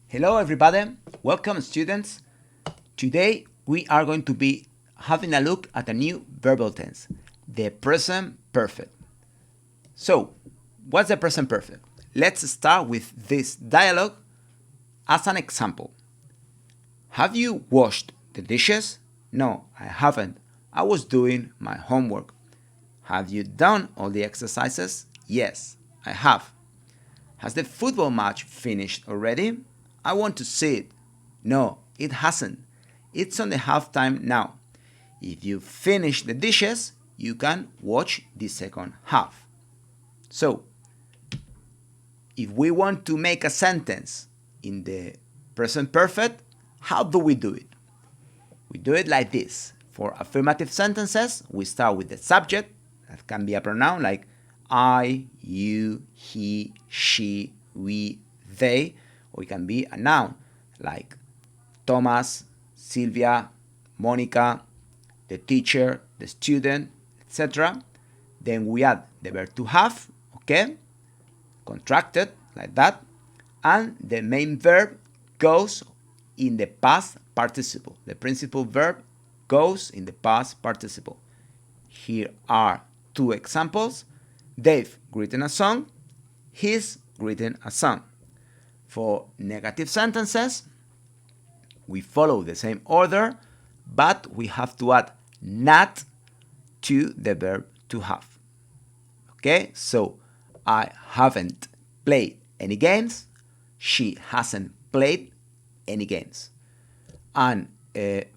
Hello everybody, welcome students. Today we are going to be having a look at a new verbal tense, the present perfect. So, what's the present perfect? Let's start with this dialogue as an example. Have you washed the dishes? No, I haven't. I was doing my homework. Have you done all the exercises? Yes, I have. Has the football match finished already? I want to see it. No, it hasn't. It's on the halftime now. If you finish the dishes, you can watch the second half. So, if we want to make a sentence in the present perfect, how do we do it? We do it like this. For affirmative sentences, we start with the subject, that can be a pronoun like I, you, he, she, we, they, or it can be a noun like Thomas, Sylvia, Monica, the teacher, the student, etc. Then we add the verb to have, okay, contracted like that, and the main verb goes in the past participle. The principal verb goes in the past participle. Here are two examples. Dave written a song. He's written a song. For negative sentences, we follow the same order, but we have to add not to the verb to have. Okay, so I haven't played any games. She hasn't played any games. And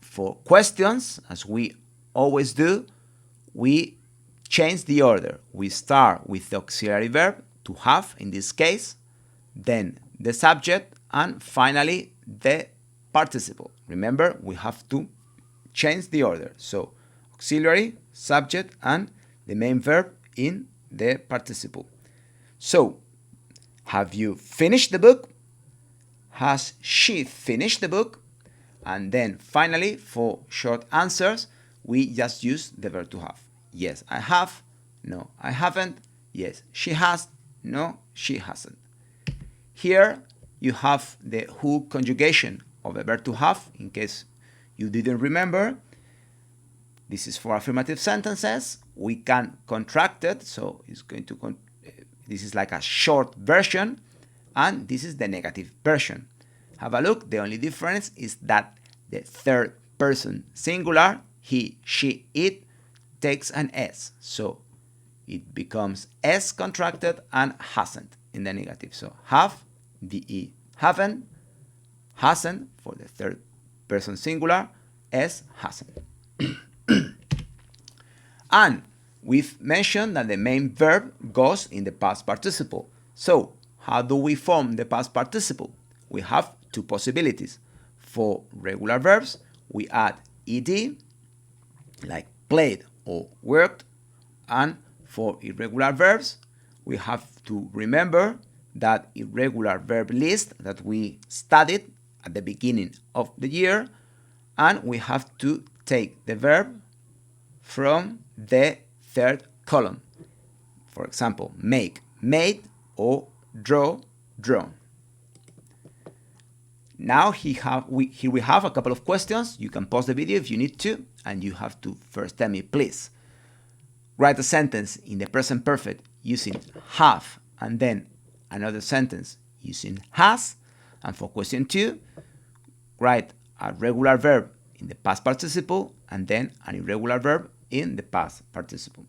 for questions, as we always do, we change the order. We start with the auxiliary verb, to have in this case, then the subject, and finally the participle. Remember, we have to change the order. So auxiliary, subject, and the main verb in the participle. So, have you finished the book? Has she finished the book? And then finally, for short answers, we just use the verb to have. Yes, I have. No, I haven't. Yes, she has. No, she hasn't. Here you have the who conjugation of the verb to have, in case you didn't remember. This is for affirmative sentences. We can contract it, so it's going to this is like a short version, and this is the negative version. Have a look. The only difference is that the third person singular, he, she, it, takes an S. So it becomes S contracted and hasn't in the negative. So have, the haven't, hasn't for the third person singular, S hasn't. And we've mentioned that the main verb goes in the past participle. So how do we form the past participle? We have two possibilities. For regular verbs, we add ed, like played or worked. And for irregular verbs, we have to remember that irregular verb list that we studied at the beginning of the year, and we have to take the verb from the third column. For example, make, made, or draw, drawn. Now here we have a couple of questions. You can pause the video if you need to, and you have to first tell me, please, write a sentence in the present perfect using have, and then another sentence using has. And for question 2, write a regular verb in the past participle and then an irregular verb in the past participle.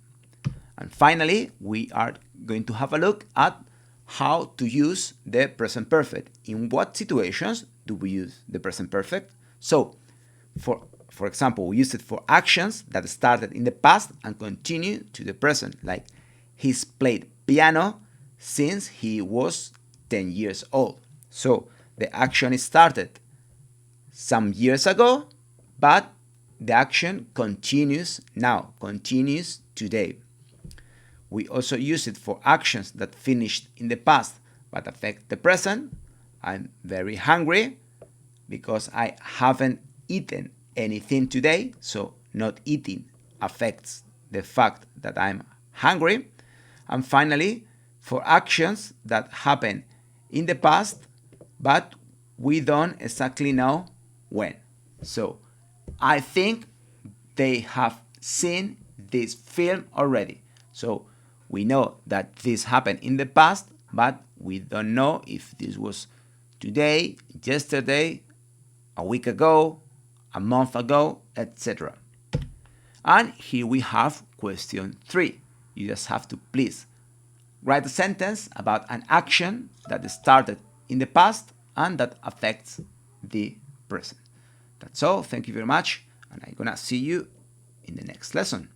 And finally, we are going to have a look at how to use the present perfect. In what situations do we use the present perfect? So, for example, we use it for actions that started in the past and continue to the present, like he's played piano since he was 10 years old. So the action started some years ago, but the action continues now, continues today. We also use it for actions that finished in the past but affect the present. I'm very hungry because I haven't eaten anything today, so not eating affects the fact that I'm hungry. And finally, for actions that happen in the past but we don't exactly know when. So I think they have seen this film already. So we know that this happened in the past, but we don't know if this was today, yesterday, a week ago, a month ago, etc. And here we have question 3. You just have to please write a sentence about an action that started in the past and that affects the present. That's all. Thank you very much, and I'm gonna see you in the next lesson.